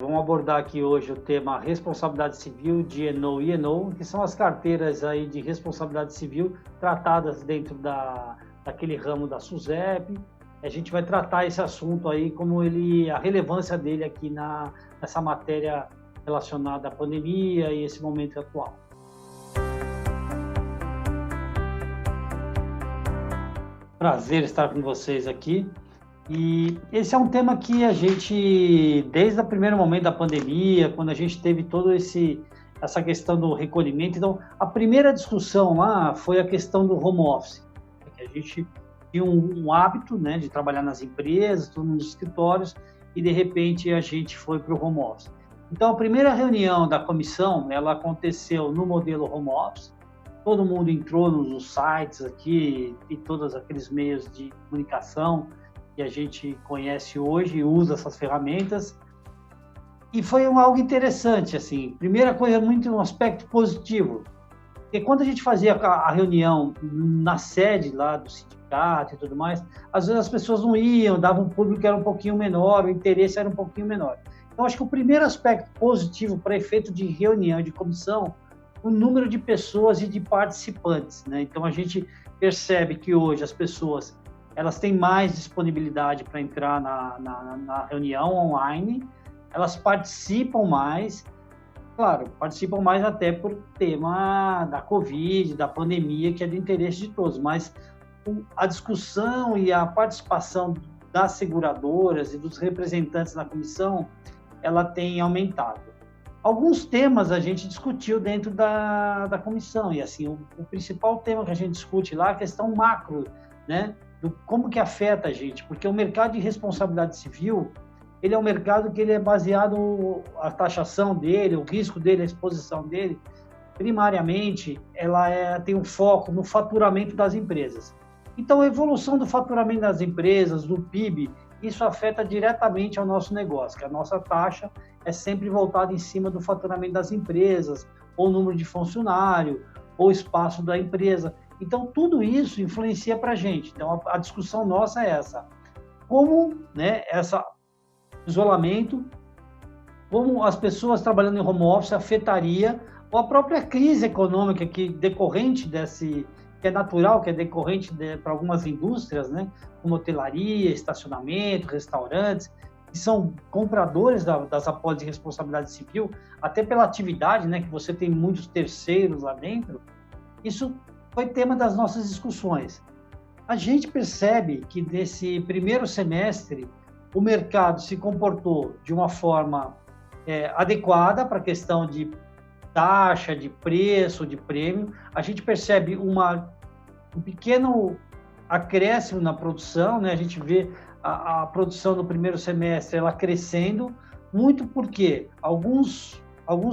Vamos abordar aqui hoje o tema responsabilidade civil, D&O e E&O, que são as carteiras aí de responsabilidade civil tratadas dentro daquele ramo da SUSEP. A gente vai tratar esse assunto aí, a relevância dele aqui nessa matéria relacionada à pandemia e esse momento atual. Prazer estar com vocês aqui. E esse é um tema que a gente, desde o primeiro momento da pandemia, quando a gente teve essa questão do recolhimento, então a primeira discussão lá foi a questão do home office, que a gente tinha um hábito, né, de trabalhar nas empresas, nos escritórios, e de repente a gente foi para o home office. Então a primeira reunião da comissão, ela aconteceu no modelo home office, todo mundo entrou nos sites aqui e todos aqueles meios de comunicação que a gente conhece hoje e usa essas ferramentas. E foi algo interessante, assim. Primeira coisa, muito um aspecto positivo. Porque quando a gente fazia a reunião na sede lá do sindicato e tudo mais, às vezes as pessoas não iam, davam um público que era um pouquinho menor, o interesse era um pouquinho menor. Então, acho que o primeiro aspecto positivo para efeito de reunião, de comissão, o número de pessoas e de participantes, né? Então, a gente percebe que hoje as pessoas elas têm mais disponibilidade para entrar na reunião online, elas participam mais, claro, participam mais até por tema da Covid, da pandemia, que é de interesse de todos, mas a discussão e a participação das seguradoras e dos representantes na comissão, ela tem aumentado. Alguns temas a gente discutiu dentro da comissão, e assim, o principal tema que a gente discute lá é a questão macro, né? Como que afeta a gente, porque o mercado de responsabilidade civil, ele é um mercado que ele é baseado, a taxação dele, o risco dele, a exposição dele, primariamente, ela tem um foco no faturamento das empresas. Então, a evolução do faturamento das empresas, do PIB, isso afeta diretamente ao nosso negócio, que a nossa taxa é sempre voltada em cima do faturamento das empresas, ou número de funcionário, ou espaço da empresa. Então, tudo isso influencia para a gente. Então, a discussão nossa é essa. Como, né, esse isolamento, como as pessoas trabalhando em home office afetaria, ou a própria crise econômica que é natural, que é decorrente para algumas indústrias, né, como hotelaria, estacionamento, restaurantes, que são compradores das apólices de responsabilidade civil, até pela atividade, né, que você tem muitos terceiros lá dentro. Isso foi tema das nossas discussões. A gente percebe que nesse primeiro semestre o mercado se comportou de uma forma adequada para a questão de taxa, de preço, de prêmio. A gente percebe um pequeno acréscimo na produção, né? A gente vê a produção no primeiro semestre ela crescendo, muito porque alguns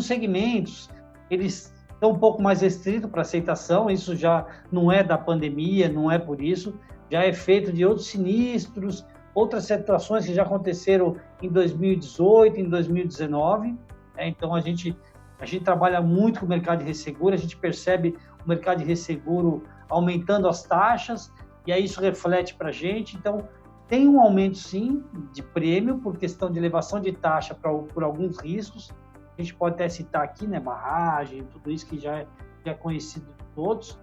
segmentos eles estão um pouco mais restrito para aceitação, isso já não é da pandemia, não é por isso, já é feito de outros sinistros, outras situações que já aconteceram em 2018, em 2019, então a gente trabalha muito com o mercado de resseguro, a gente percebe o mercado de resseguro aumentando as taxas, e aí isso reflete para a gente, então tem um aumento sim de prêmio por questão de elevação de taxa por alguns riscos. A gente pode até citar aqui, né, barragem, tudo isso que já é conhecido de todos.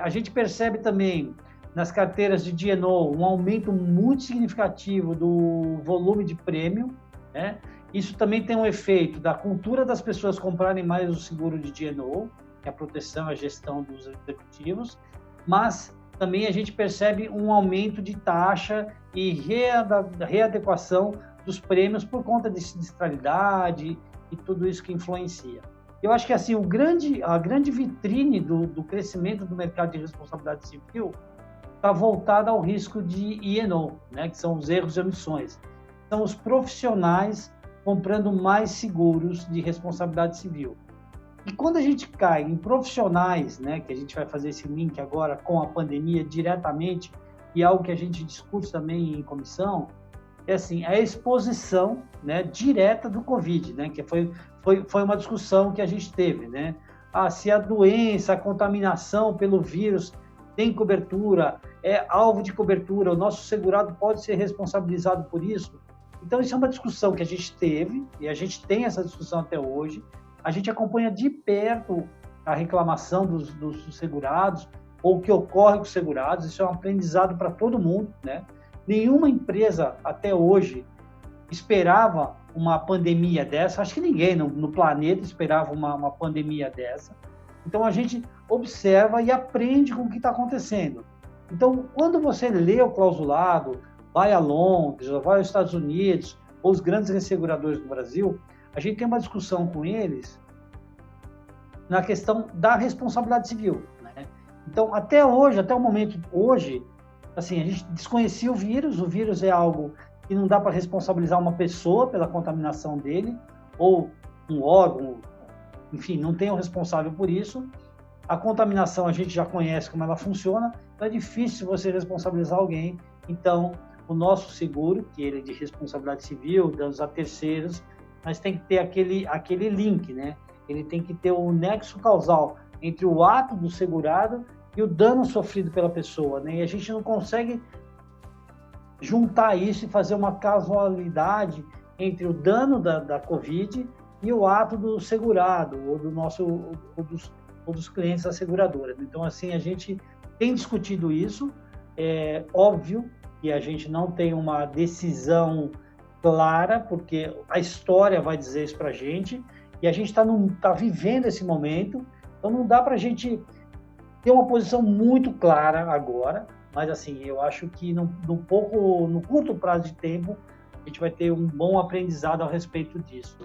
A gente percebe também nas carteiras de D&O um aumento muito significativo do volume de prêmio, né? Isso também tem um efeito da cultura das pessoas comprarem mais o seguro de D&O, que é a proteção e a gestão dos executivos, mas também a gente percebe um aumento de taxa e readequação dos prêmios por conta de sinistralidade e tudo isso que influencia. Eu acho que assim a grande vitrine do crescimento do mercado de responsabilidade civil está voltada ao risco de E&O, né, que são os erros e omissões. São os profissionais comprando mais seguros de responsabilidade civil. E quando a gente cai em profissionais, né, que a gente vai fazer esse link agora com a pandemia diretamente, e algo que a gente discute também em comissão, é assim, a exposição, né, direta do Covid, né, que foi uma discussão que a gente teve, né? Se a doença, a contaminação pelo vírus tem cobertura, é alvo de cobertura, o nosso segurado pode ser responsabilizado por isso. Então, isso é uma discussão que a gente teve, e a gente tem essa discussão até hoje. A gente acompanha de perto a reclamação dos segurados, ou o que ocorre com os segurados. Isso é um aprendizado para todo mundo, né? Nenhuma empresa, até hoje, esperava uma pandemia dessa. Acho que ninguém no planeta esperava uma pandemia dessa. Então, a gente observa e aprende com o que está acontecendo. Então, quando você lê o clausulado, vai a Londres, ou vai aos Estados Unidos, ou os grandes resseguradores do Brasil, a gente tem uma discussão com eles na questão da responsabilidade civil, né? Então, até hoje, até o momento hoje, assim, a gente desconhecia o vírus é algo que não dá para responsabilizar uma pessoa pela contaminação dele, ou um órgão, enfim, não tem o responsável por isso. A contaminação a gente já conhece como ela funciona, então é difícil você responsabilizar alguém. Então, o nosso seguro, que ele é de responsabilidade civil, danos a terceiros, mas tem que ter aquele link, né? Ele tem que ter o nexo causal entre o ato do segurado e o dano sofrido pela pessoa, né? E a gente não consegue juntar isso e fazer uma casualidade entre o dano da Covid e o ato do segurado, ou dos clientes da seguradora. Então, assim, a gente tem discutido isso. É óbvio que a gente não tem uma decisão clara, porque a história vai dizer isso para a gente, e a gente está vivendo esse momento, então não dá para a gente ter uma posição muito clara agora, mas assim, eu acho que no curto prazo de tempo, a gente vai ter um bom aprendizado a respeito disso.